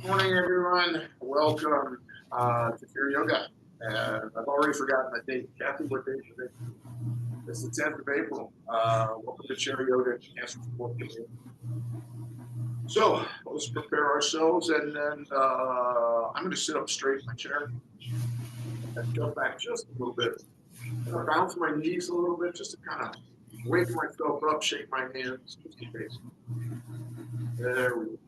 Morning, everyone. Welcome to Pure Yoga. I've already forgotten the date. Kathy, what date is it? It's the 10th of April. Welcome to Chair Yoga Cancer Support Committee. So let's prepare ourselves, and then I'm going to sit up straight in my chair and jump back just a little bit. I'm going to bounce my knees a little bit just to kind of wake myself up, shake my hands, just in case. There we go.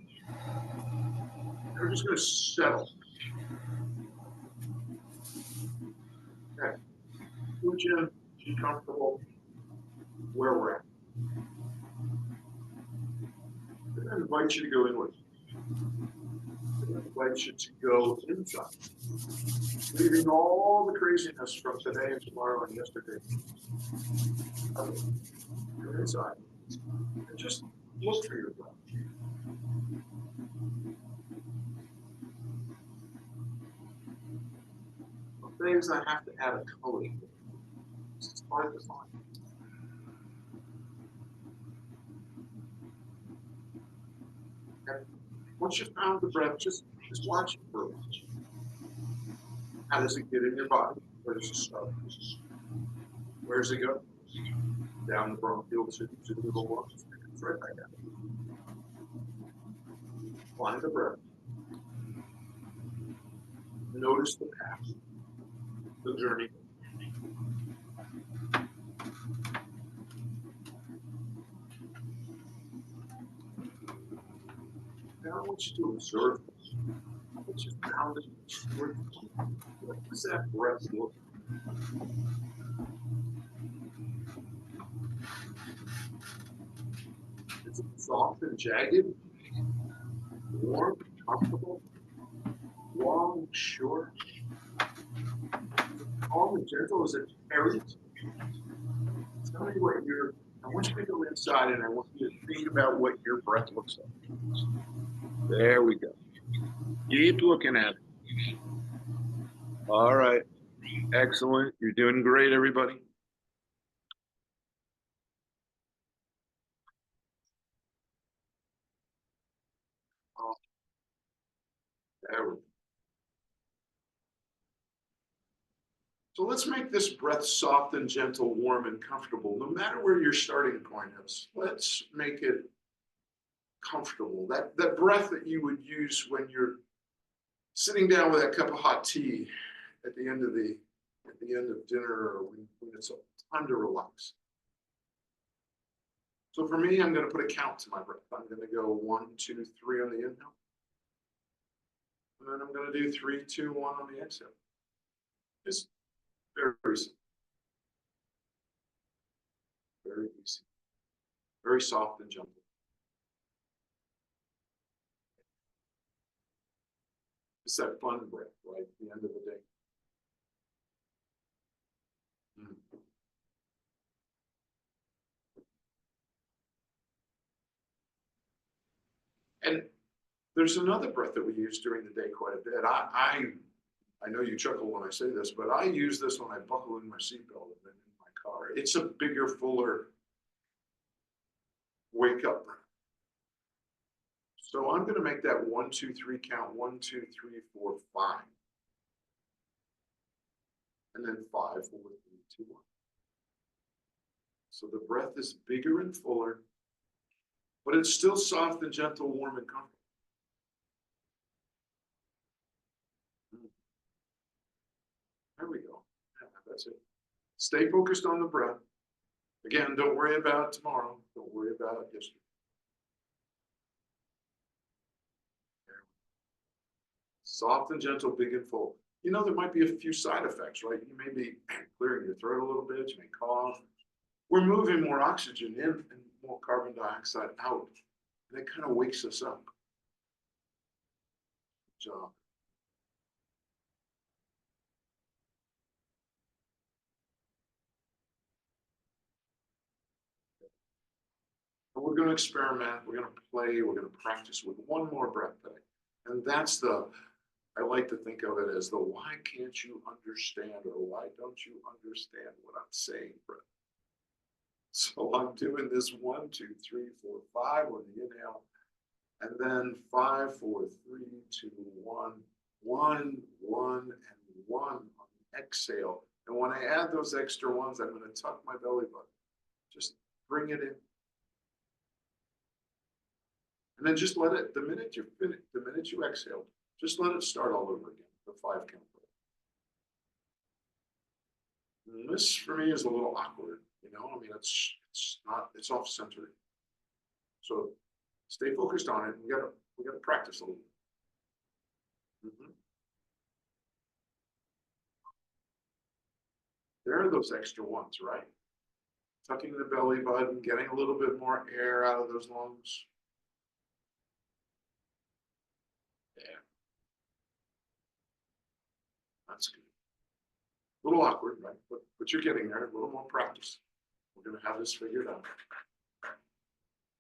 We're just going to settle. Okay. Chin, be comfortable where we're at. And I invite you to go inward. I invite you to go inside, leaving all the craziness from today and tomorrow and yesterday. Go inside and just look for your breath. The things I have to add a color to. It's hard to find. Okay. Once you've found the breath, just watch it for a minute. How does it get in your body? Where does it start? Where does it go? Down the bronchial tube to the lungs. It's right back out. Find the breath. Notice the path, the journey. Now I want you to observe this. I want you to found it. What does that breath look like? Is it soft and jagged? Warm, comfortable, long, short? Calm and gentle? Is it airy? Tell me what I want you to go inside and I want you to think about what your breath looks like. There we go. Keep looking at it. All right. Excellent. You're doing great, everybody. There we go. So let's make this breath soft and gentle, warm and comfortable, no matter where your starting point is. Let's make it comfortable. That breath that you would use when you're sitting down with that cup of hot tea at the end of dinner, or when it's time to relax. So for me, I'm going to put a count to my breath. I'm going to go 1, 2, 3 on the inhale. And then I'm going to do 3, 2, 1 on the exhale. It's very simple. Very easy. Very soft and gentle. It's that fun breath, right? At the end of the day. And there's another breath that we use during the day quite a bit. I know you chuckle when I say this, but I use this when I buckle in my seatbelt and in my car. It's a bigger, fuller wake up breath. So I'm going to make that 1, 2, 3 count. 1, 2, 3, 4, 5. And then 5, 4, 3, 2, 1. So the breath is bigger and fuller, but it's still soft and gentle, warm and comfortable. There we go. Yeah, that's it. Stay focused on the breath. Again, don't worry about tomorrow. Don't worry about yesterday. Soft and gentle, big and full. You know, there might be a few side effects, right? You may be clearing your throat a little bit. You may cough. We're moving more oxygen in and more carbon dioxide out. And it kind of wakes us up. Good job. But we're going to experiment. We're going to play. We're going to practice with one more breath today. And that's I like to think of it as the why can't you understand, or why don't you understand what I'm saying breath. So I'm doing this 1, 2, 3, 4, 5 on the inhale. And then 5, 4, 3, 2, 1, 1, 1, and 1 on the exhale. And when I add those extra ones, I'm going to tuck my belly button. Just bring it in. And then just let it, the minute you finish, the minute you exhale, just let it start all over again, the 5 count. And this for me is a little awkward, you know, I mean, it's not, it's off center. So stay focused on it. We gotta practice a little. There are those extra ones, right? Tucking the belly button, getting a little bit more air out of those lungs. Yeah, that's good. A little awkward, right? But you're getting there. A little more practice. We're going to have this figured out.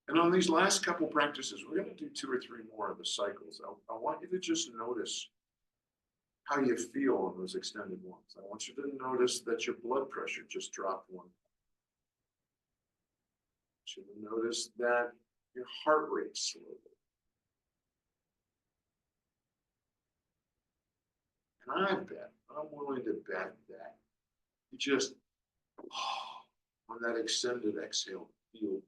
And on these last couple practices, we're going to do 2 or 3 more of the cycles. I want you to just notice how you feel on those extended ones. I want you to notice that your blood pressure just dropped 1. I want you to notice that your heart rate slowed. And I'm willing to bet that you just, on that extended exhale, feel better.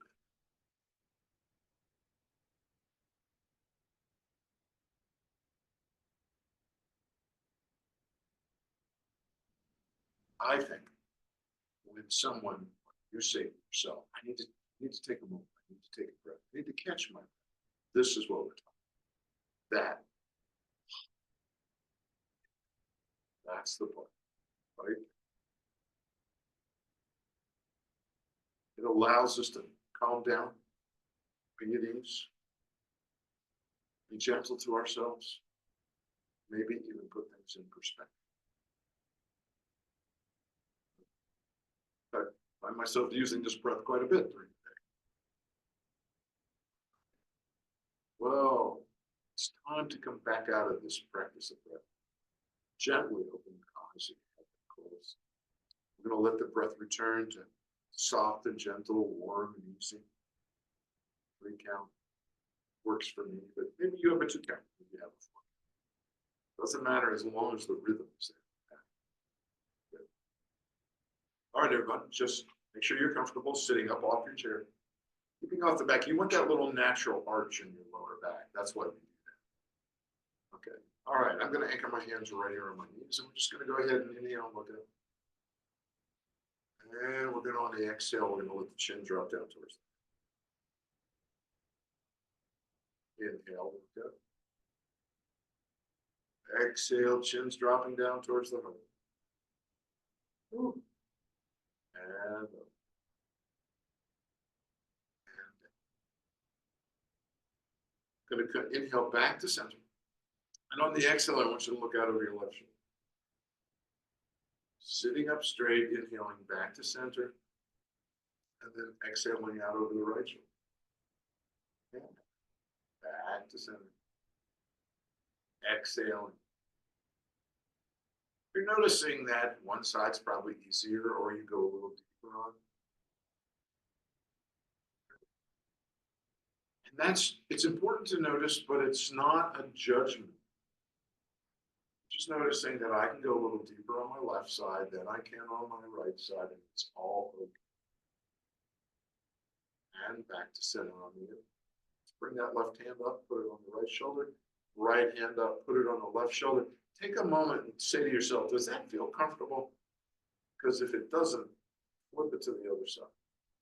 I think when someone, you're saying to yourself, I need to take a moment, I need to take a breath, I need to catch my breath. This is what we're talking about. That's the part, right? It allows us to calm down, be at ease, be gentle to ourselves, maybe even put things in perspective. I find myself using this breath quite a bit during the day. Well, it's time to come back out of this practice of breath. Gently open the eyes and close. We're going to let the breath return to soft and gentle, warm and easy. 3 count works for me, but maybe you have a 2 count. Maybe you have a 4. Doesn't matter as long as the rhythm is there. Good. All right, everyone, just make sure you're comfortable sitting up off your chair. Keeping off the back, you want that little natural arch in your lower back. That's why we do that. Okay. All right, I'm going to anchor my hands right here on my knees, and we're just going to go ahead and inhale and look up. And we're going to, on the exhale, we're going to let the chin drop down towards the inhale, look up. Exhale, chin's dropping down towards the heart. Ooh. And up. And going to inhale back to center. And on the exhale, I want you to look out over your left shoulder. Sitting up straight, inhaling back to center. And then exhaling out over the right shoulder. And back to center. Exhaling. You're noticing that one side's probably easier, or you go a little deeper on. And it's important to notice, but it's not a judgment. Just noticing that I can go a little deeper on my left side than I can on my right side, and it's all okay. And back to center on the other. Bring that left hand up, put it on the right shoulder. Right hand up, put it on the left shoulder. Take a moment and say to yourself, does that feel comfortable? Because if it doesn't, flip it to the other side.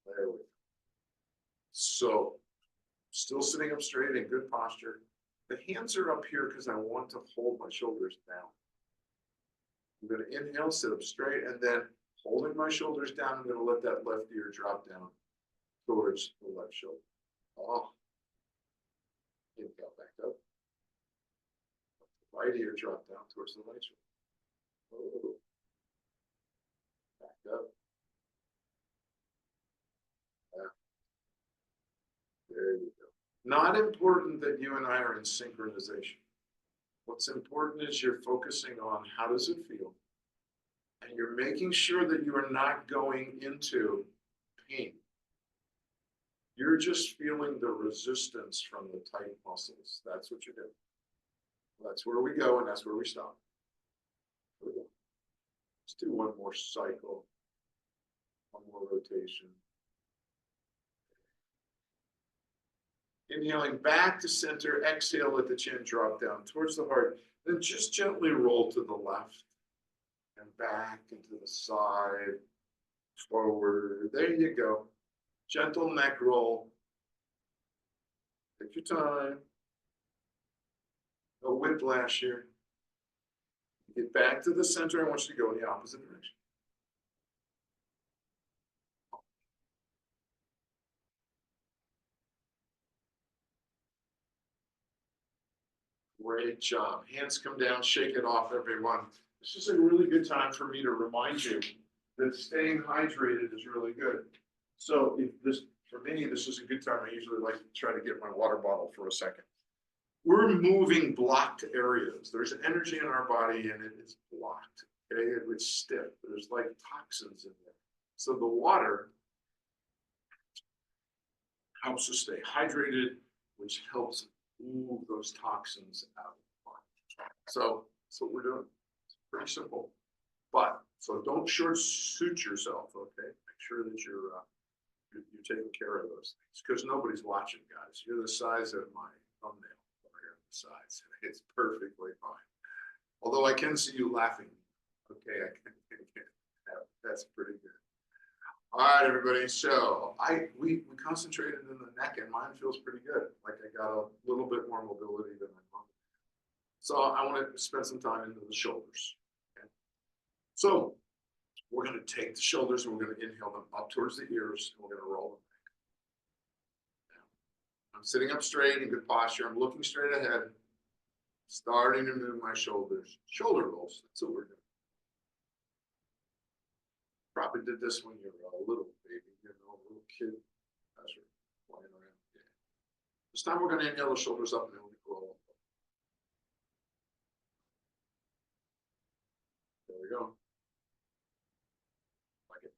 There we go. So, still sitting up straight in good posture. The hands are up here because I want to hold my shoulders down. I'm going to inhale, sit up straight, and then holding my shoulders down, I'm going to let that left ear drop down towards the left shoulder. Oh. Inhale back up. Right ear drop down towards the right shoulder. Oh. Back up. Back. There you go. Not important that you and I are in synchronization. What's important is you're focusing on how does it feel, and you're making sure that you are not going into pain. You're just feeling the resistance from the tight muscles. That's what you're doing. That's where we go, and that's where we stop. Here we go. Let's do one more cycle, one more rotation. Inhaling back to center, exhale, let the chin drop down towards the heart. Then just gently roll to the left and back and to the side, forward. There you go. Gentle neck roll. Take your time. No whiplash here. Get back to the center. I want you to go in the opposite direction. Great job. Hands come down, shake it off, everyone. This is a really good time for me to remind you that staying hydrated is really good. So if this, for me, this is a good time. I usually like to try to get my water bottle for a second. We're moving blocked areas. There's energy in our body and it is blocked. Okay, it's stiff. There's like toxins in there. So the water helps us stay hydrated, which helps move those toxins out of the body. So that's what we're doing. It's pretty simple. But so don't short suit yourself, okay? Make sure that you're taking care of those things because nobody's watching, guys. You're the size of my thumbnail over here on the sides. It's perfectly fine. Although I can see you laughing. Okay, that's pretty good. All right, everybody. So we concentrated in the neck, and mine feels pretty good. Like I got a little bit more mobility than my mom. So I want to spend some time into the shoulders. Okay? So we're going to take the shoulders and we're going to inhale them up towards the ears, and we're going to roll them back. Now, I'm sitting up straight in good posture. I'm looking straight ahead, starting to move my shoulders. Shoulder rolls. That's what we're doing. Probably did this when you were a little baby, you know, a little kid. That's right, playing around. Yeah. This time we're going to inhale the shoulders up and then we roll. There we go. Like it.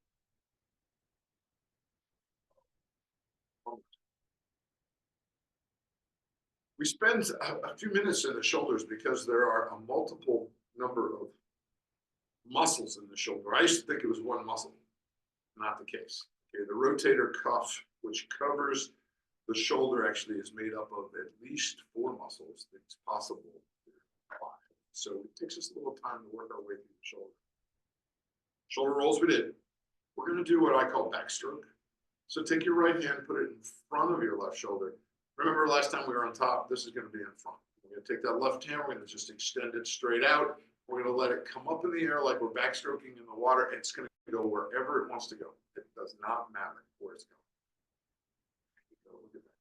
We spend a few minutes in the shoulders because there are a multiple number of muscles in the shoulder. I used to think it was one muscle. Not the case. Okay, the rotator cuff, which covers the shoulder, actually is made up of at least 4 muscles. It's possible 5. So it takes us a little time to work our way through the shoulder. Shoulder rolls we did. We're going to do what I call backstroke. So take your right hand, put it in front of your left shoulder. Remember last time we were on top, this is going to be in front. We're going to take that left hand, we're going to just extend it straight out. We're going to let it come up in the air like we're backstroking in the water. It's going to go wherever it wants to go. It does not matter where it's going. Look at that.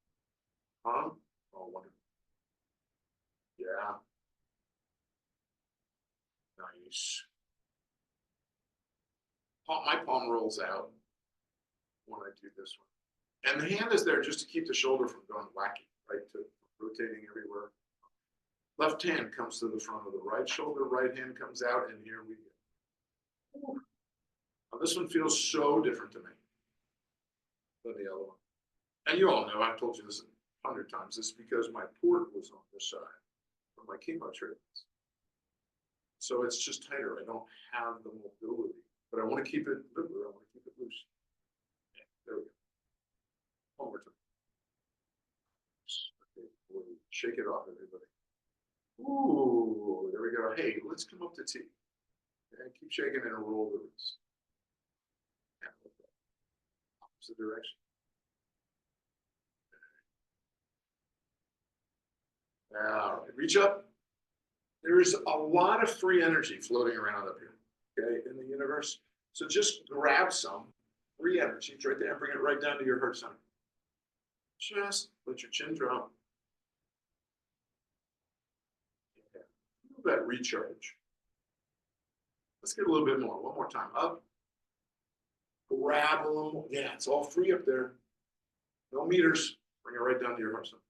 Oh, wonderful. Yeah. Nice. My palm rolls out when I do this one. And the hand is there just to keep the shoulder from going wacky, right? To rotating everywhere. Left hand comes to the front of the right shoulder, right hand comes out, and here we go. Now, this one feels so different to me than the other one. And you all know, I've told you this 100 times, it's because my port was on this side of my chemo treatments. So it's just tighter. I don't have the mobility, but I want to keep it limber. I want to keep it loose. Yeah, there we go. One more time. Okay, shake it off, everybody. Ooh, there we go. Hey, let's come up to T. Okay, keep shaking and roll the wrist. Opposite direction. Now, reach up. There's a lot of free energy floating around up here, okay, in the universe. So just grab some free energy. It's right there and bring it right down to your heart center. Just let your chin drop. Yeah. That recharge. Let's get a little bit more. One more time. Up. Grab a little more. Yeah, it's all free up there. No meters. Bring it right down to your heart center.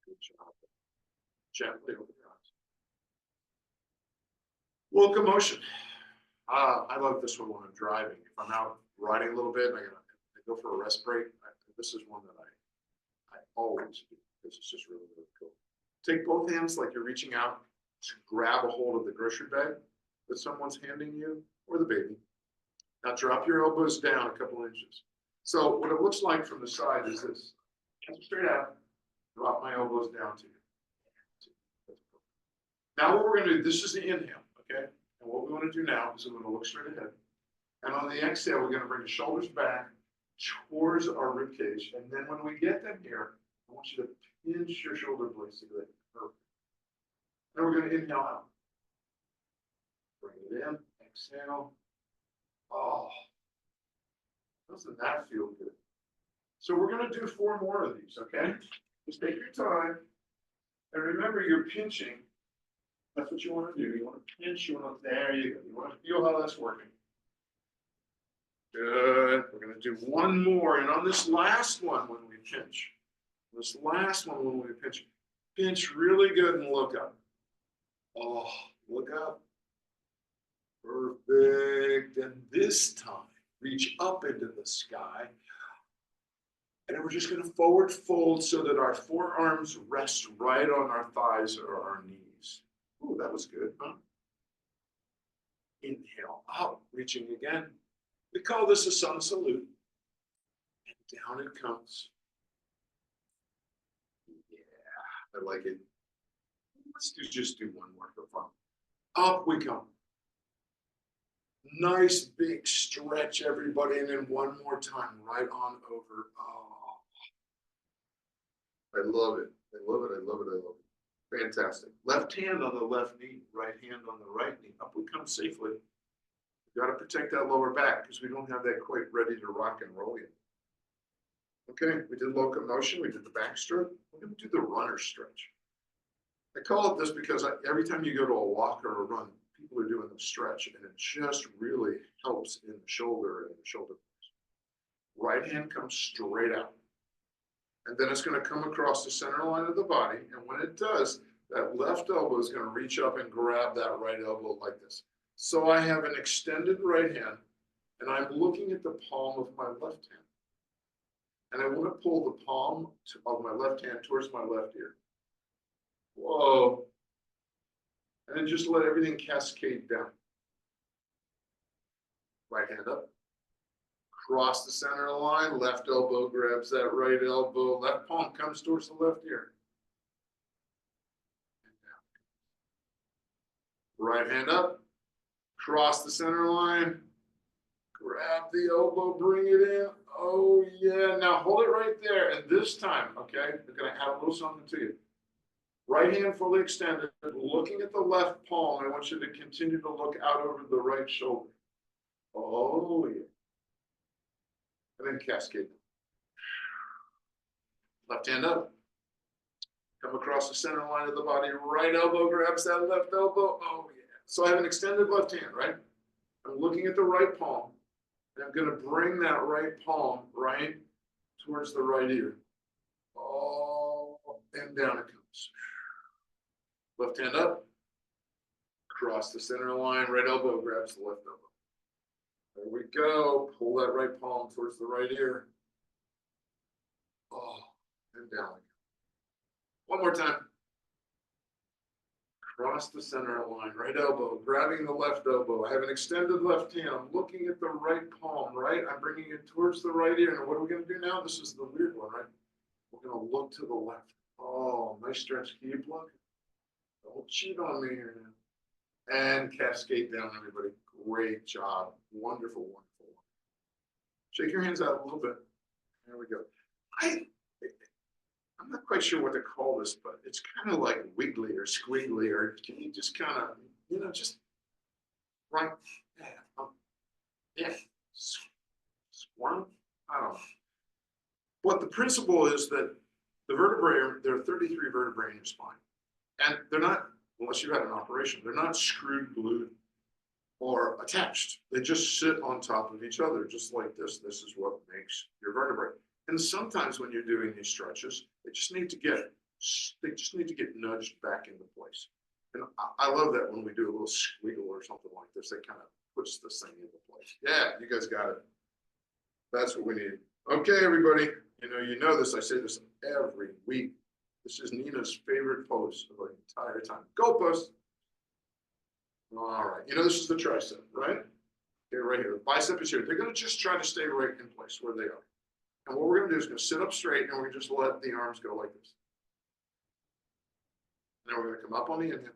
Good job. Gently open your eyes. Locomotion. I love this one when I'm driving. If I'm out riding a little bit and I go for a rest break, this is one that I always do because it's just really, really cool. Take both hands like you're reaching out to grab a hold of the grocery bag that someone's handing you or the baby. Now drop your elbows down a couple inches. So what it looks like from the side is this. Straight out, drop my elbows down to you. Now what we're going to do, this is the inhale, okay? And what we want to do now is I'm going to look straight ahead. And on the exhale, we're going to bring the shoulders back towards our rib cage. And then when we get them here, I want you to pinch your shoulder blades together. Perfect. Then we're going to inhale out. Bring it in, exhale. Oh, doesn't that feel good? So we're going to do 4 more of these, okay? Just take your time. And remember, you're pinching. That's what you want to do. You want to pinch. You want to, there you go. You want to feel how that's working. Good. We're going to do 1 more. And on this last one, when we pinch, pinch really good and look up. Oh, look up. Perfect. And this time, reach up into the sky. And then we're just going to forward fold so that our forearms rest right on our thighs or our knees. Ooh, that was good, huh? Inhale up, reaching again. We call this a sun salute. And down it comes. Yeah, I like it. Let's just do 1 more for fun. Up we come. Nice big stretch, everybody. And then 1 more time, right on over. Oh, I love it. I love it. I love it. I love it. Fantastic. Left hand on the left knee, right hand on the right knee. Up we come safely. We've got to protect that lower back because we don't have that quite ready to rock and roll yet. Okay, we did locomotion. We did the back stroke. We're going to do the runner stretch. I call it this because every time you go to a walk or a run, people are doing the stretch, and it just really helps in the shoulder and the shoulder blades. Right hand comes straight out. And then it's going to come across the center line of the body. And when it does, that left elbow is going to reach up and grab that right elbow like this. So I have an extended right hand, and I'm looking at the palm of my left hand. And I want to pull the palm of my left hand towards my left ear. Whoa. And then just let everything cascade down. Right hand up. Cross the center line, left elbow grabs that right elbow, left palm comes towards the left ear. Right hand up, cross the center line, grab the elbow, bring it in. Oh yeah, now hold it right there. And this time, okay, I'm gonna add a little something to you. Right hand fully extended, looking at the left palm. I want you to continue to look out over the right shoulder. Oh yeah. And then cascade. Left hand up. Come across the center line of the body. Right elbow grabs that left elbow. Oh, yeah. So I have an extended left hand, right? I'm looking at the right palm. And I'm going to bring that right palm right towards the right ear. Oh, and down it comes. Left hand up. Cross the center line. Right elbow grabs the left elbow. There we go. Pull that right palm towards the right ear. Oh, and down again. 1 more time. Cross the center line, right elbow, grabbing the left elbow. I have an extended left hand. I'm looking at the right palm, right? I'm bringing it towards the right ear. And what are we going to do now? This is the weird one, right? We're going to look to the left. Oh, nice stretch. Keep looking. Don't cheat on me here now. And cascade down, everybody. Great job. Wonderful, wonderful. Shake your hands out a little bit. There we go. I'm not quite sure what to call this, but it's kind of like wiggly or squiggly, or can you just kind of, just right, squirm? I don't know. But the principle is that the vertebrae, there are 33 vertebrae in your spine. And they're not, unless you had an operation, they're not screwed, glued, or attached. They just sit on top of each other, just like this. This is what makes your vertebrae. And sometimes when you're doing these stretches, they just need to get nudged back into place. And I love that when we do a little squiggle or something like this, that kind of puts this thing into place. Yeah, you guys got it. That's what we need. Okay, everybody, you know this. I say this every week. This is Nina's favorite pose of the entire time. Go post. All right. This is the tricep, right? Okay, right here. The bicep is here. They're going to just try to stay right in place where they are. And what we're going to do is going to sit up straight and we're going to just let the arms go like this. And then we're going to come up on the inhale.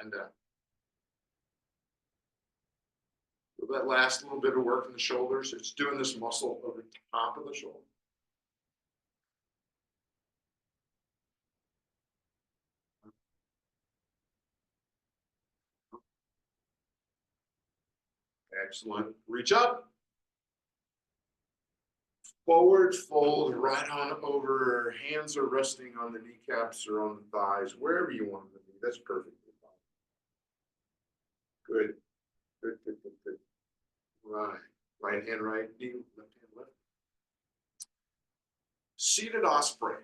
And down. With that last little bit of work in the shoulders, it's doing this muscle over the top of the shoulder. Excellent. Reach up. Forward fold right on over. Hands are resting on the kneecaps or on the thighs, wherever you want them to be. That's perfectly fine. Good. Good, good, good, good. Right. Right hand, right knee, left hand, left. Seated osprey.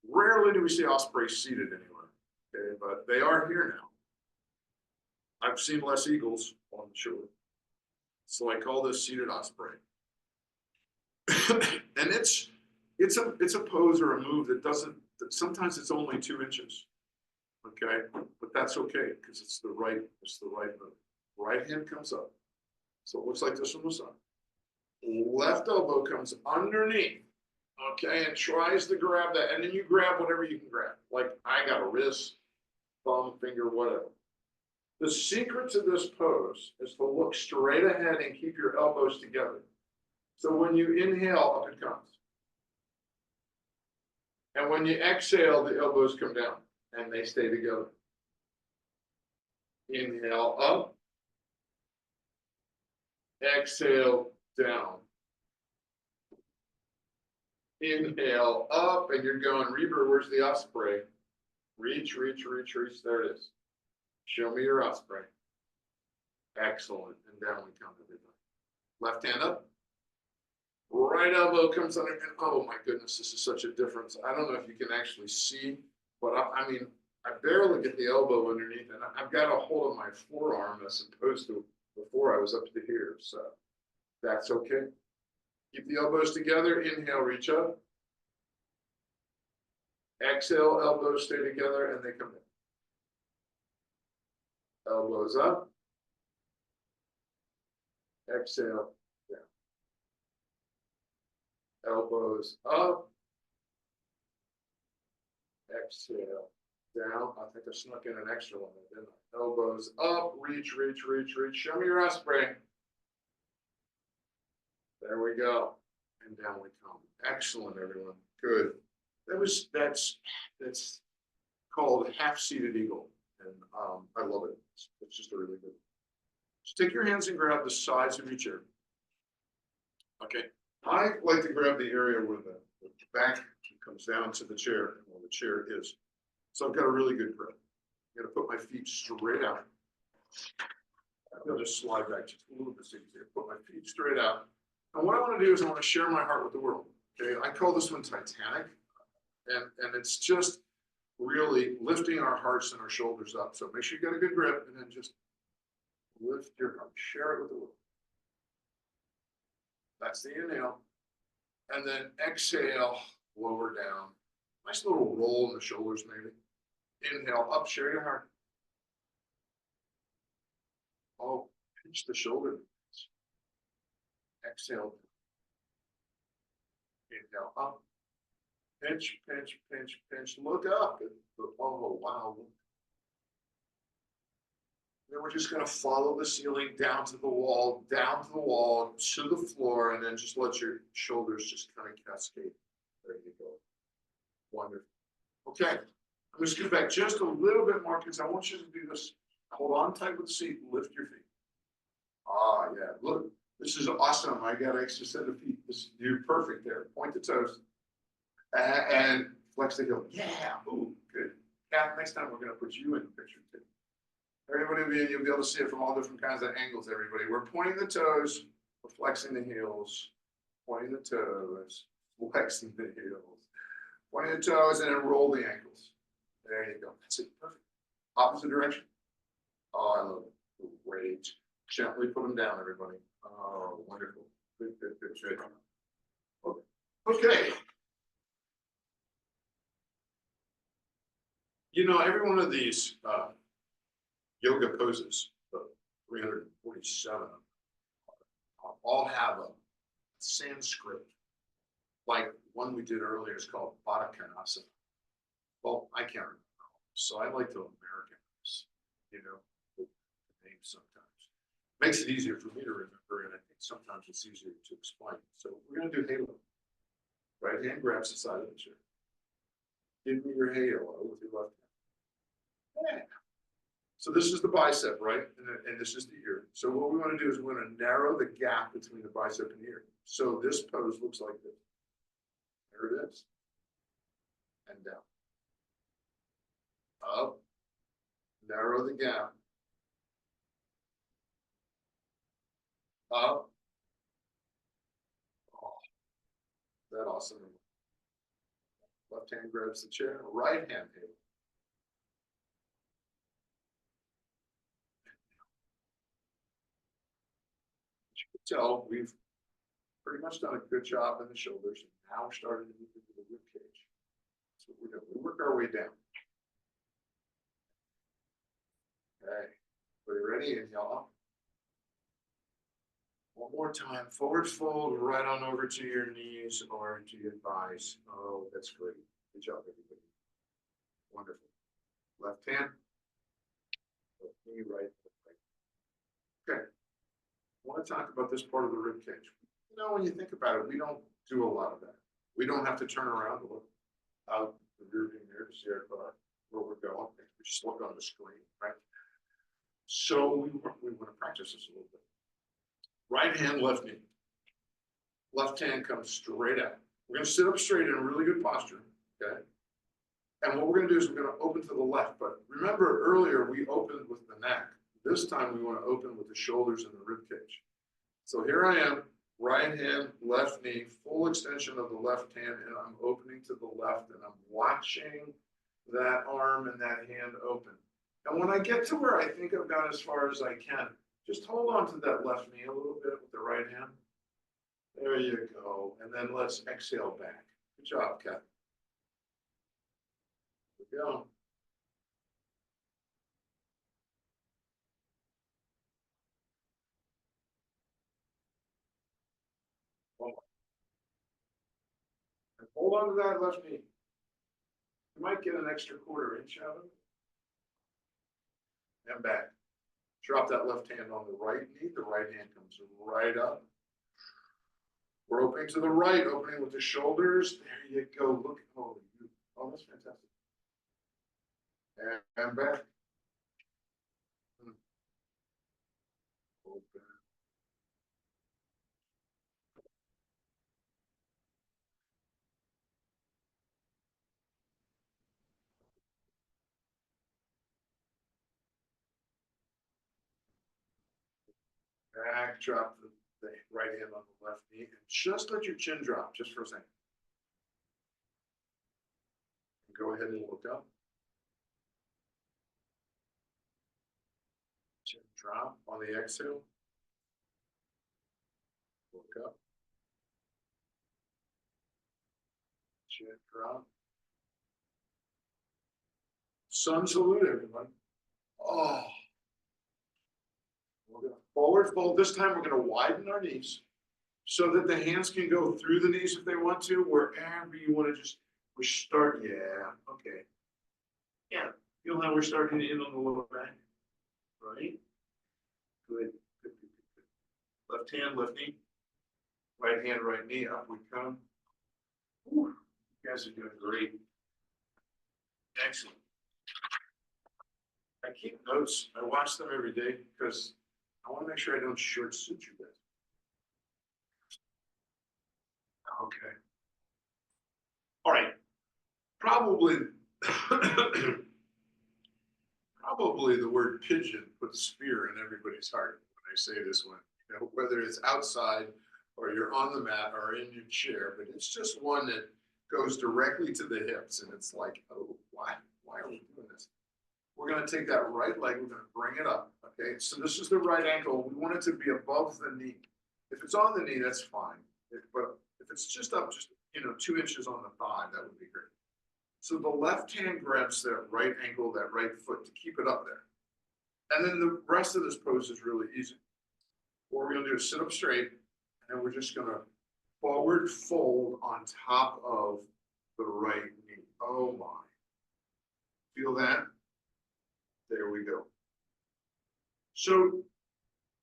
Rarely do we see osprey seated anywhere. Okay, but they are here now. I've seen less eagles on the shore. So I call this seated osprey. And it's a pose or a move that sometimes it's only 2 inches. Okay, but that's okay because it's the right move. Right hand comes up. So it looks like this from the side. Left elbow comes underneath. Okay, and tries to grab that. And then you grab whatever you can grab. Like I got a wrist, thumb, finger, whatever. The secret to this pose is to look straight ahead and keep your elbows together. So when you inhale, up it comes. And when you exhale, the elbows come down and they stay together. Inhale up. Exhale down. Inhale up, and you're going, Reber, where's the osprey? Reach, reach, reach, reach. There it is. Show me your osprey. Excellent. And down we come, everybody. Left hand up. Right elbow comes under. And oh my goodness, this is such a difference. I don't know if you can actually see, but I mean, I barely get the elbow underneath, and I've got a hold of my forearm as opposed to before I was up to here. So that's okay. Keep the elbows together. Inhale, reach up. Exhale, elbows stay together, and they come down. Elbows up. Exhale, down. Elbows up. Exhale, down. I think I snuck in an extra one there, didn't I? Elbows up, reach, reach, reach, reach. Show me your osprey. There we go. And down we come. Excellent, everyone. Good. That's called half-seated eagle. And I love it. It's just a really good. So take your hands and grab the sides of your chair. Okay. I like to grab the area where the back comes down to the chair and where the chair is. So I've got a really good grip. I'm going to put my feet straight out. I'm going to just slide back just a little bit easier. Put my feet straight out. And what I want to do is I want to share my heart with the world. Okay. I call this one Titanic. And it's just really lifting our hearts and our shoulders up. So make sure you got a good grip and then just lift your heart. Share it with the world. That's the inhale. And then exhale, lower down. Nice little roll in the shoulders, maybe. Inhale up, share your heart. Oh, pinch the shoulder. Exhale. Inhale up. Pinch, pinch, pinch, pinch. Look up. Oh, wow. Then we're just going to follow the ceiling down to the wall, to the floor, and then just let your shoulders just kind of cascade. There you go. Wonderful. Okay. I'm going to scoot back just a little bit more because I want you to do this. Hold on tight with the seat. Lift your feet. Ah, yeah. Look, this is awesome. I got an extra set of feet. You're perfect there. Point the toes. And flex the heel. Yeah. Ooh, good. Kath, next time we're going to put you in the picture too. Everybody, you'll be able to see it from all different kinds of angles, everybody. We're pointing the toes, we're flexing the heels, pointing the toes, flexing the heels, pointing the toes, and then roll the ankles. There you go. That's it. Perfect. Opposite direction. Oh, I love it. Great. Gently put them down, everybody. Oh, wonderful. Good, good, good, good. Okay. You know, every one of these yoga poses, the 347, all have a Sanskrit, like one we did earlier is called Baddha Konasana. Well, I can't remember, so I like to Americanize, you know, the names sometimes. Makes it easier for me to remember, and I think sometimes it's easier to explain. So we're going to do halo. Right hand grabs the side of the chair. Give me your halo with your left hand. Yeah. So this is the bicep, right? And this is the ear. So what we want to do is we want to narrow the gap between the bicep and the ear. So this pose looks like this. There it is. And down. Up. Narrow the gap. Up. Oh, that awesome. Left hand grabs the chair. Right hand halo. So we've pretty much done a good job in the shoulders, and now we're starting to move into the rib cage. That's what we're doing. We work our way down. Okay, are you ready? Inhale up. One more time. Forward fold right on over to your knees or to your thighs. Oh, that's great. Good job, everybody. Wonderful. Left hand. Left knee, right. Okay. I want to talk about this part of the rib cage. You know, when you think about it, we don't do a lot of that. We don't have to turn around to look out the rearview mirror to see our car, where we're going. We just look on the screen, right? So we want to practice this a little bit. Right hand, left knee. Left hand comes straight out. We're going to sit up straight in a really good posture, okay? And what we're going to do is we're going to open to the left. But remember earlier we opened with the neck. This time we want to open with the shoulders and the rib cage. So here I am, right hand, left knee, full extension of the left hand, and I'm opening to the left, and I'm watching that arm and that hand open. And when I get to where I think I've got as far as I can, just hold on to that left knee a little bit with the right hand. There you go. And then let's exhale back. Good job, Kat. Good we go. And hold on to that left knee. You might get an extra quarter inch out of it. And back. Drop that left hand on the right knee. The right hand comes right up. We're opening to the right, opening with the shoulders. There you go. Look. Oh, that's fantastic. And back. Open. Back, drop the right hand on the left knee, and just let your chin drop just for a second. And go ahead and look up. Chin drop on the exhale. Look up. Chin drop. Sun salute, everyone. Oh. We're going to forward fold. This time we're going to widen our knees so that the hands can go through the knees if they want to, wherever you want to just, we start, yeah, okay. Yeah, feel how we're starting to end on the lower back, right? Good, good, good, good, good. Left hand, left knee. Right hand, right knee, up we come. Whew, you guys are doing great. Excellent. I keep notes. I watch them every day because I want to make sure I don't short suit you guys. Okay. All right. Probably, probably the word pigeon puts fear in everybody's heart when I say this one. You know, whether it's outside or you're on the mat or in your chair, but it's just one that goes directly to the hips, and it's like, oh, why are we we're gonna take that right leg, we're gonna bring it up, okay? So this is the right ankle, we want it to be above the knee. If it's on the knee, that's fine, but if it's just up, just, 2 inches on the thigh, that would be great. So the left hand grabs that right ankle, that right foot to keep it up there. And then the rest of this pose is really easy. What we're gonna do is sit up straight, and we're just gonna forward fold on top of the right knee. Oh my. Feel that? There we go. So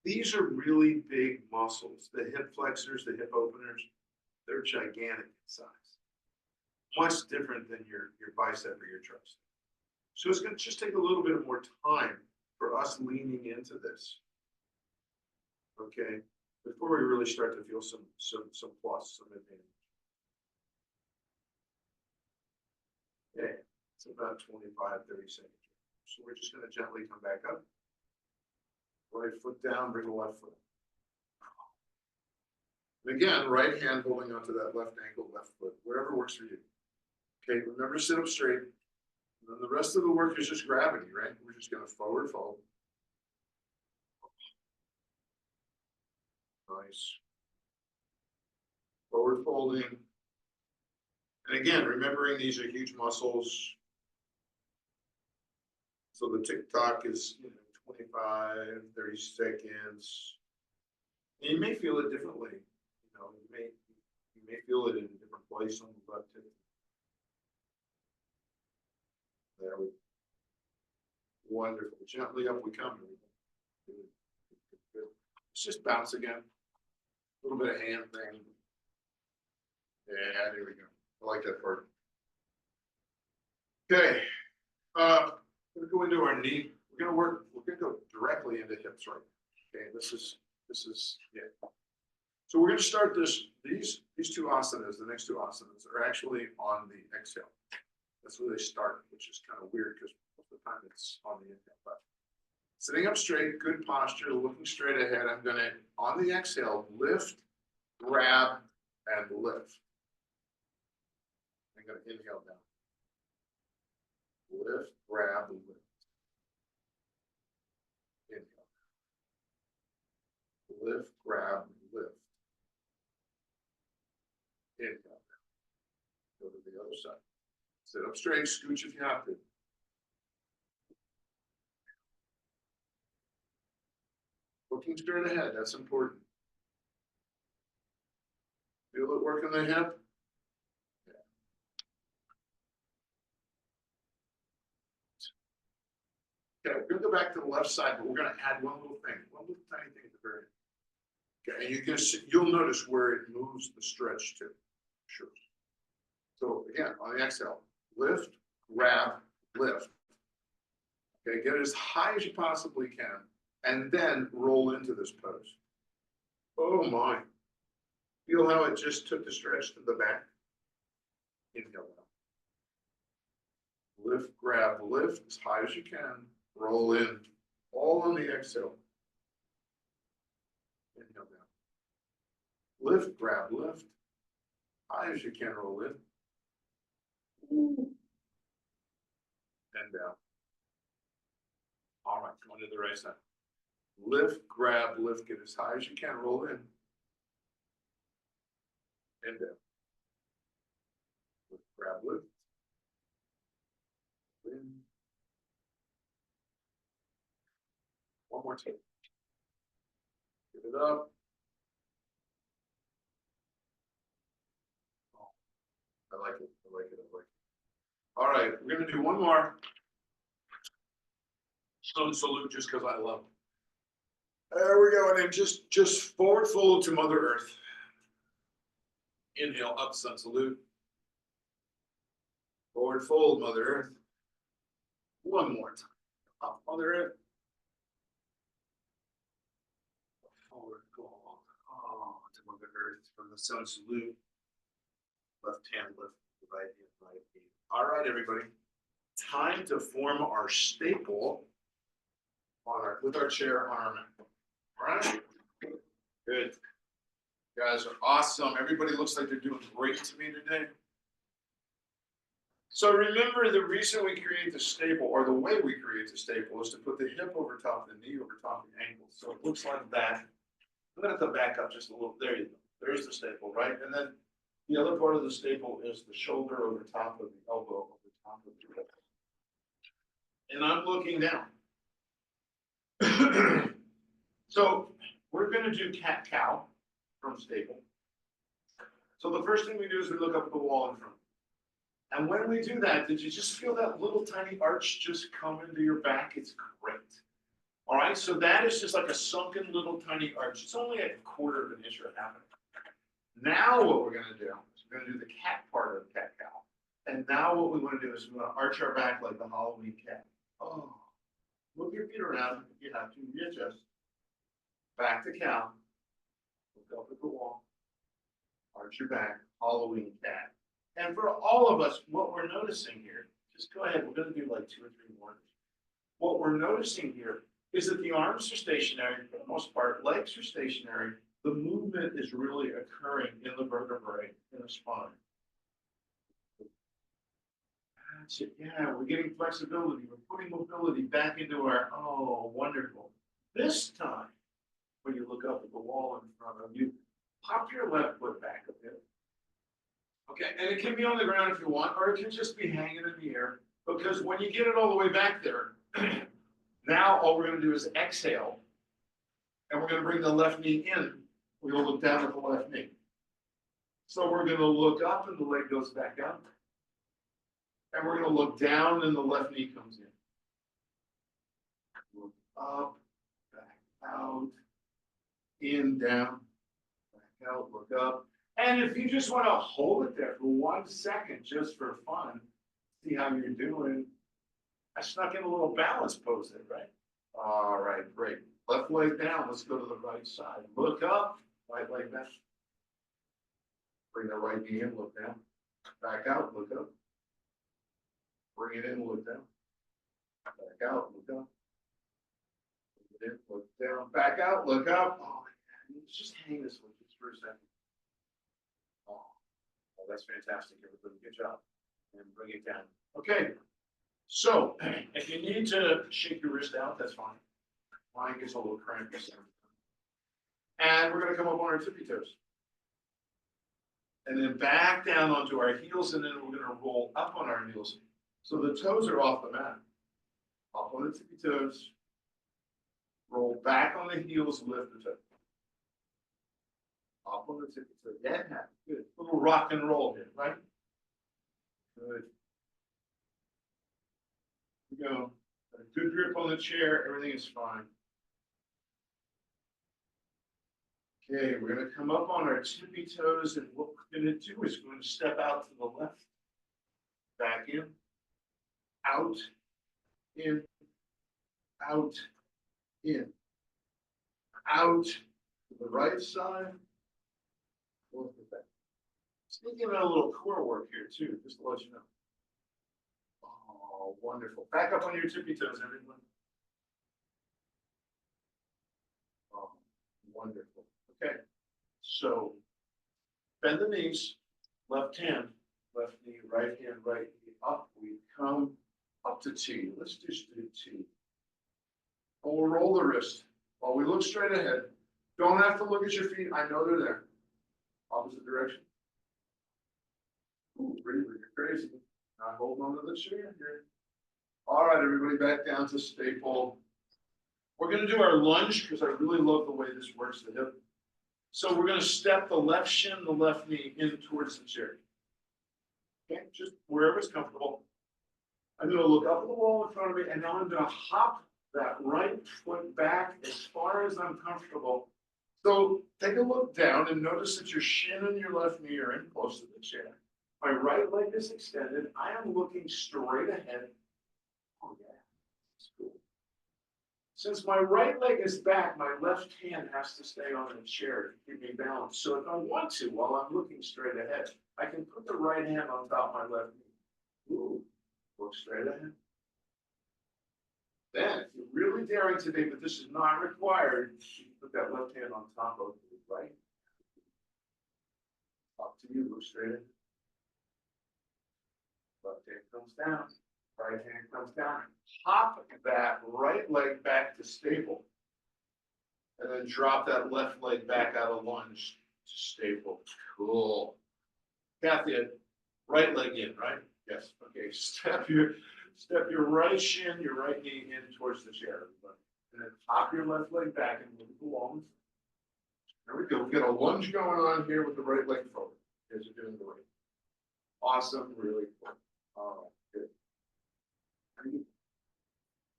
these are really big muscles. The hip flexors, the hip openers, they're gigantic in size. Much different than your bicep or your tricep. So it's going to just take a little bit more time for us leaning into this. Okay, before we really start to feel some plus, some advantage. Okay, it's about 25, 30 seconds. So we're just going to gently come back up. Right foot down, bring the left foot up. And again, right hand holding onto that left ankle, left foot, whatever works for you. Okay, remember to sit up straight. And then the rest of the work is just gravity, right? We're just going to forward fold. Nice. Forward folding. And again, remembering these are huge muscles. So the tick-tock is 25, 30 seconds. And you may feel it differently. You may feel it in a different place on the left hip. There we go. Wonderful. Gently up we come. Let's just bounce again. A little bit of hand thing. Yeah, there we go. I like that part. Okay. We're gonna go into our knee. We're gonna go directly into hips right now. Okay, this is yeah. So we're gonna start these two asanas, the next two asanas are actually on the exhale. That's where they start, which is kind of weird because most of the time it's on the inhale. But sitting up straight, good posture, looking straight ahead. I'm gonna, on the exhale, lift, grab, and lift. I'm gonna inhale down. Lift, grab, and lift. Inhale. Lift, grab, lift. Inhale. Go to the other side. Sit up straight, scooch if you have to. Looking straight ahead, that's important. Feel it working the hip? Okay, we're gonna go back to the left side, but we're gonna add one little tiny thing at the very end. Okay, and you'll notice where it moves the stretch to. Sure. So again, on the exhale, lift, grab, lift. Okay, get it as high as you possibly can, and then roll into this pose. Oh my. Feel how it just took the stretch to the back. Inhale down. Lift, grab, lift as high as you can. Roll in. All on the exhale. Inhale down. Lift, grab, lift. High as you can, roll in. And down. All right, going to the right side. Lift, grab, lift, get as high as you can, roll in. And down. Lift, grab, lift. In. One more time. Give it up. Oh, I like it. I like it. I like it. All right, we're going to do one more. Sun salute just because I love it. There we go. And then just forward fold to Mother Earth. Inhale up, sun salute. Forward fold, Mother Earth. One more time. Up, Mother Earth. Forward fold. Oh, to Mother Earth from the sun salute. Left hand lift, right hand, right hand. All right, everybody. Time to form our staple with our chair on our mat. All right? Good. You guys are awesome. Everybody looks like they're doing great to me today. So remember, the reason we create the staple, or the way we create the staple, is to put the hip over top of the knee over top of the ankle. So it looks like that. I'm gonna have to back up just a little. There you go. There's the staple, right? And then the other part of the staple is the shoulder over top of the elbow over top of the hip. And I'm looking down. So we're gonna do cat-cow from staple. So the first thing we do is we look up at the wall in front. And when we do that, did you just feel that little tiny arch just come into your back? It's great. All right, so that is just like a sunken little tiny arch. It's only a quarter of an inch or a half an inch. Now what we're gonna do is we're gonna do the cat part of cat-cow. And now what we wanna do is we wanna arch our back like the Halloween cat. Oh, move your feet around if you have to, readjust. Back to cow, look up at the wall, arch your back, Halloween cat. And for all of us, what we're noticing here, just go ahead, we're gonna do like 2 or 3 more. What we're noticing here is that the arms are stationary for the most part, legs are stationary, the movement is really occurring in the vertebrae, in the spine. That's it, yeah, we're getting flexibility, we're putting mobility back into our, oh, wonderful. This time, when you look up at the wall in front of you, pop your left foot back a bit. Okay, and it can be on the ground if you want, or it can just be hanging in the air, because when you get it all the way back there, now all we're gonna do is exhale, and we're gonna bring the left knee in. We're gonna look down at the left knee. So we're gonna look up and the leg goes back up. And we're gonna look down and the left knee comes in. Look up, back out, in, down, back out, look up. And if you just want to hold it there for 1 second, just for fun, see how you're doing. I snuck in a little balance pose there, right? All right, great. Left leg down, let's go to the right side. Look up, right leg down. Bring the right knee in, look down. Back out, look up. Bring it in, look down. Back out, look up. Bring it in, look down. Back out, look up. Oh, man, let's just hang this one just for a second. Oh, that's fantastic, everybody. Good job. And bring it down. Okay. So, if you need to shake your wrist out, that's fine. Mine gets a little crampy. And we're going to come up on our tippy toes. And then back down onto our heels, and then we're going to roll up on our heels. So the toes are off the mat. Up on the tippy toes. Roll back on the heels, lift the toe. Up on the tippy toe. Yeah, good. Little rock and roll here, right? Good. Here we go. A good grip on the chair, everything is fine. Okay, we're going to come up on our tippy toes, and what we're going to do is we're going to step out to the left, back in, out, in, out, in, out to the right side, look at that. Sneaking in a little core work here too, just to let you know. Oh, wonderful. Back up on your tippy toes, everyone. Oh, wonderful. Okay, so bend the knees, left hand, left knee, right knee up. We come up to T. Let's just do T. And we'll roll the wrist while we look straight ahead. Don't have to look at your feet. I know they're there. Opposite direction. Ooh, breathe, you're crazy. Not holding on to the chair here. All right, everybody, back down to staple. We're going to do our lunge because I really love the way this works the hip. So we're going to step the left shin, the left knee in towards the chair. Okay, just wherever it's comfortable. I'm going to look up at the wall in front of me, and now I'm going to hop that right foot back as far as I'm comfortable. So take a look down and notice that your shin and your left knee are in close to the chair. My right leg is extended. I am looking straight ahead. Oh, yeah, that's cool. Since my right leg is back, my left hand has to stay on the chair to keep me balanced. So if I want to, while I'm looking straight ahead, I can put the right hand on top of my left knee. Ooh, look straight ahead. Then, if you're really daring today, but this is not required, you can put that left hand on top of the right. Up to you, look straight ahead. Left hand comes down, right hand comes down. Hop that right leg back to stable. And then drop that left leg back out of lunge to stable. Cool. Kathy, right leg in, right? Yes. Okay. Step your right shin, your right knee in towards the chair. And then hop your left leg back and move the lunge. There we go. We got a lunge going on here with the right leg forward. You guys are doing great. Awesome. Really cool. All right. Good.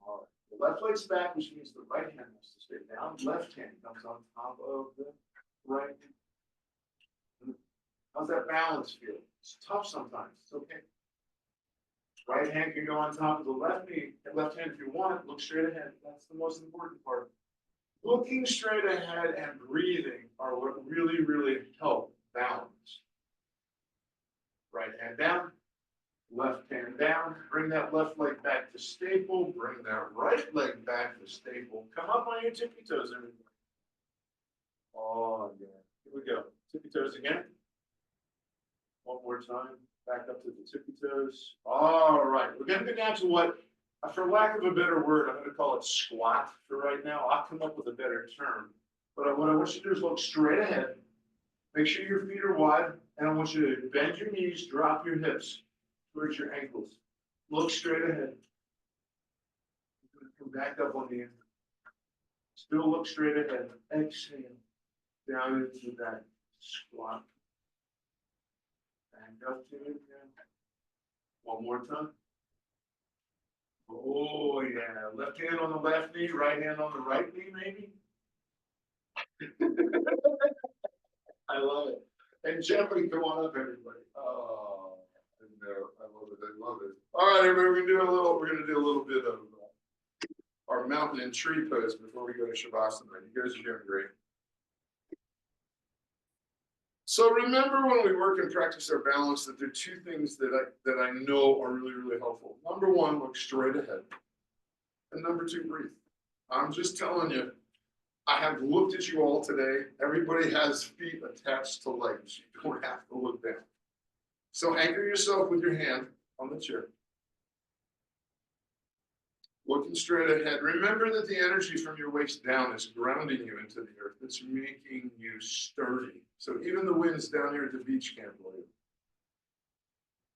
All right. The left leg's back, which means the right hand has to stay down. Left hand comes on top of the right. How's that balance feel? It's tough sometimes. It's okay. Right hand can go on top of the left knee, and left hand if you want. Look straight ahead. That's the most important part. Looking straight ahead and breathing are what really, really help balance. Right hand down, left hand down. Bring that left leg back to staple. Bring that right leg back to staple. Come up on your tippy toes, everybody. Oh, yeah. Here we go. Tippy toes again. One more time. Back up to the tippy toes. All right. We're going to go down to what, for lack of a better word, I'm going to call it squat for right now. I'll come up with a better term. But what I want you to do is look straight ahead. Make sure your feet are wide. And I want you to bend your knees, drop your hips towards your ankles. Look straight ahead. Come back up on the end. Still look straight ahead. Exhale. Down into that squat. Back up to it again. One more time. Oh, yeah. Left hand on the left knee, right hand on the right knee, maybe. I love it. And gently come on up, everybody. Oh, I love it. I love it. All right, everybody, we're gonna do a little bit of our mountain and tree pose before we go to Shavasana. You guys are doing great. So remember when we work and practice our balance that there are two things that I know are really, really helpful. Number one, look straight ahead. And number two, breathe. I'm just telling you, I have looked at you all today. Everybody has feet attached to legs. You don't have to look down. So anchor yourself with your hand on the chair. Looking straight ahead. Remember that the energy from your waist down is grounding you into the earth. It's making you sturdy. So even the winds down here at the beach can't blow you.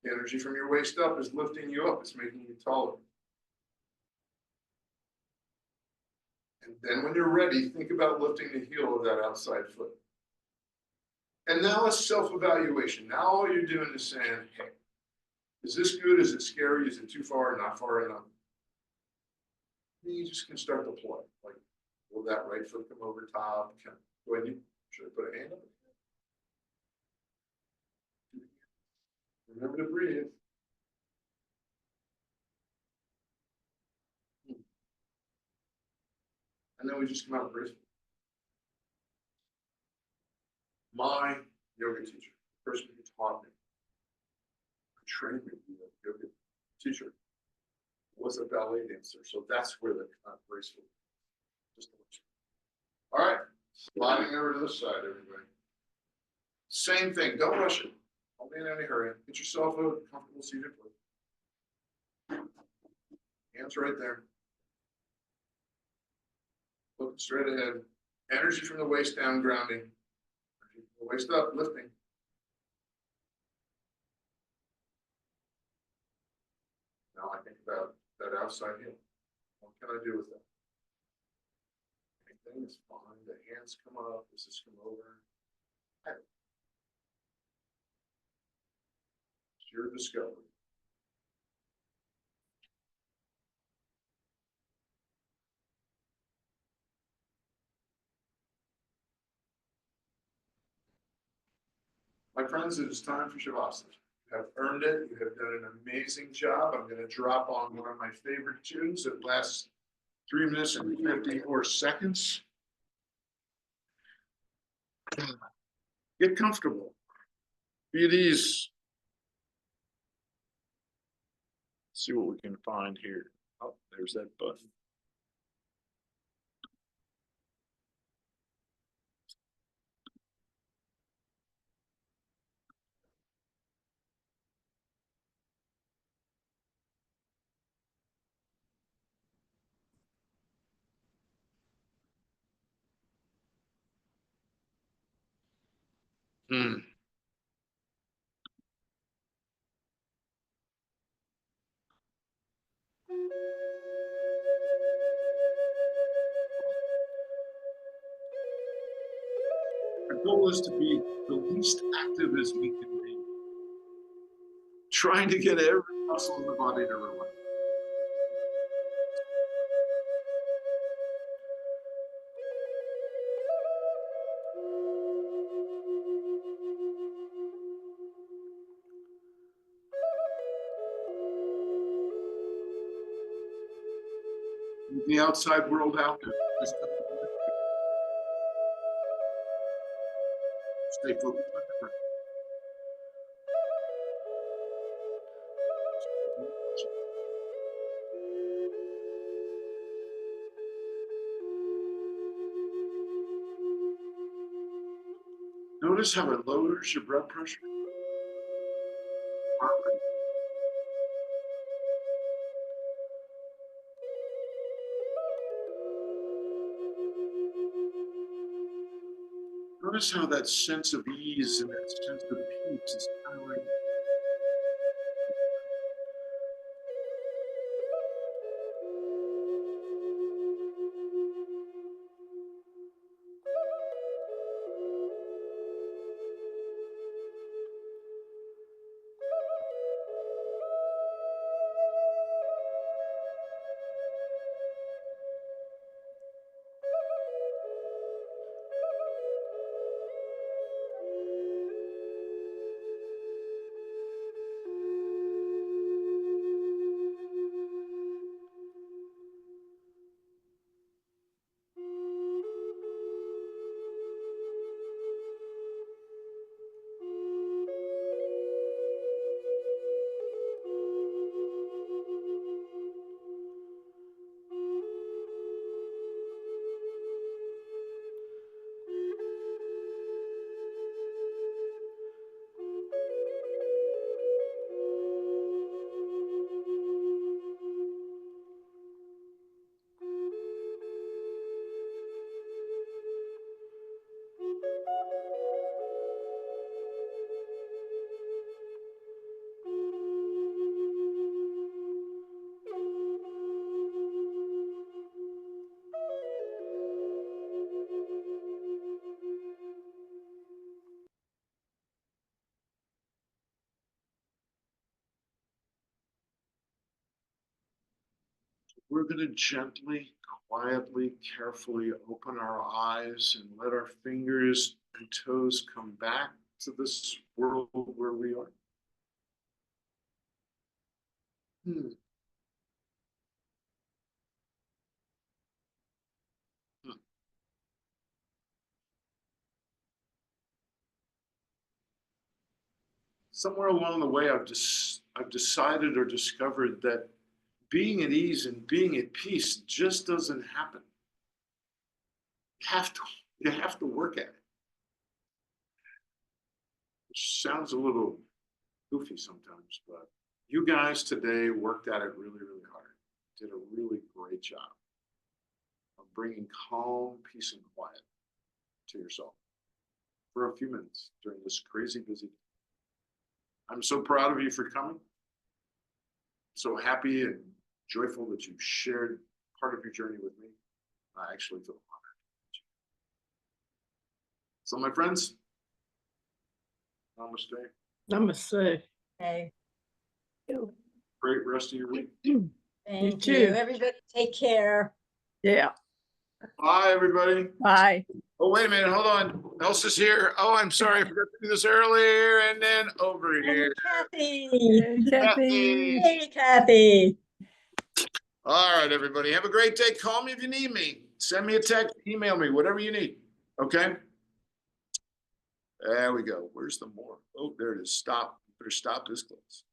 The energy from your waist up is lifting you up. It's making you taller. And then when you're ready, think about lifting the heel of that outside foot. And now a self-evaluation. Now all you're doing is saying, hey, is this good? Is it scary? Is it too far? Not far enough? You just can start to play. Like, will that right foot come over top? Should I put a hand up? Remember to breathe. And then we just come out gracefully. My yoga teacher, the person who taught me, who trained me to be a yoga teacher, was a ballet dancer. So that's where the graceful. Just to let you know. All right, sliding over to the side, everybody. Same thing, don't rush it. Don't be in any hurry. Get yourself a comfortable seated place. Hands right there. Looking straight ahead. Energy from the waist down, grounding. Energy from the waist up, lifting. Now I think about that outside heel. What can I do with that? Anything is fine. The hands come up. Does this come over? It's your discovery. My friends, it is time for Shavasana. You have earned it. You have done an amazing job. I'm going to drop on one of my favorite tunes. It lasts 3 minutes and 54 seconds. Get comfortable. Be at ease. Let's see what we can find here. Oh, there's that button. Hmm. Our goal is to be the least active as we can be, trying to get every muscle in the body to relax. The outside world out there. Just stay focused on your breath. Notice how it lowers your blood pressure. Notice how that sense of ease and that sense of peace is kind of like we're going to gently, quietly, carefully open our eyes and let our fingers and toes come back to this world where we are. Hmm. Hmm. Somewhere along the way, I've decided or discovered that being at ease and being at peace just doesn't happen. You have to, you have to work at it. Which sounds a little goofy sometimes, but you guys today worked at it really, really hard. Did a really great job of bringing calm, peace, and quiet to yourself for a few minutes during this crazy busy day. I'm so proud of you for coming. So happy and joyful that you shared part of your journey with me. I actually feel honored. So, my friends, namaste. Namaste. Okay. Great rest of your week. Thank too. you. Everybody take care. Yeah. Bye, everybody. Bye. Oh, wait a minute. Hold on. Elsie's here. Oh, I'm sorry. I forgot to do this earlier. And then over here. And Kathy. Hey, Kathy. Hey, Kathy. All right, everybody. Have a great day. Call me if you need me. Send me a text, email me, whatever you need. Okay? There we go. Where's the more? Oh, there it is. Stop. Better stop this close.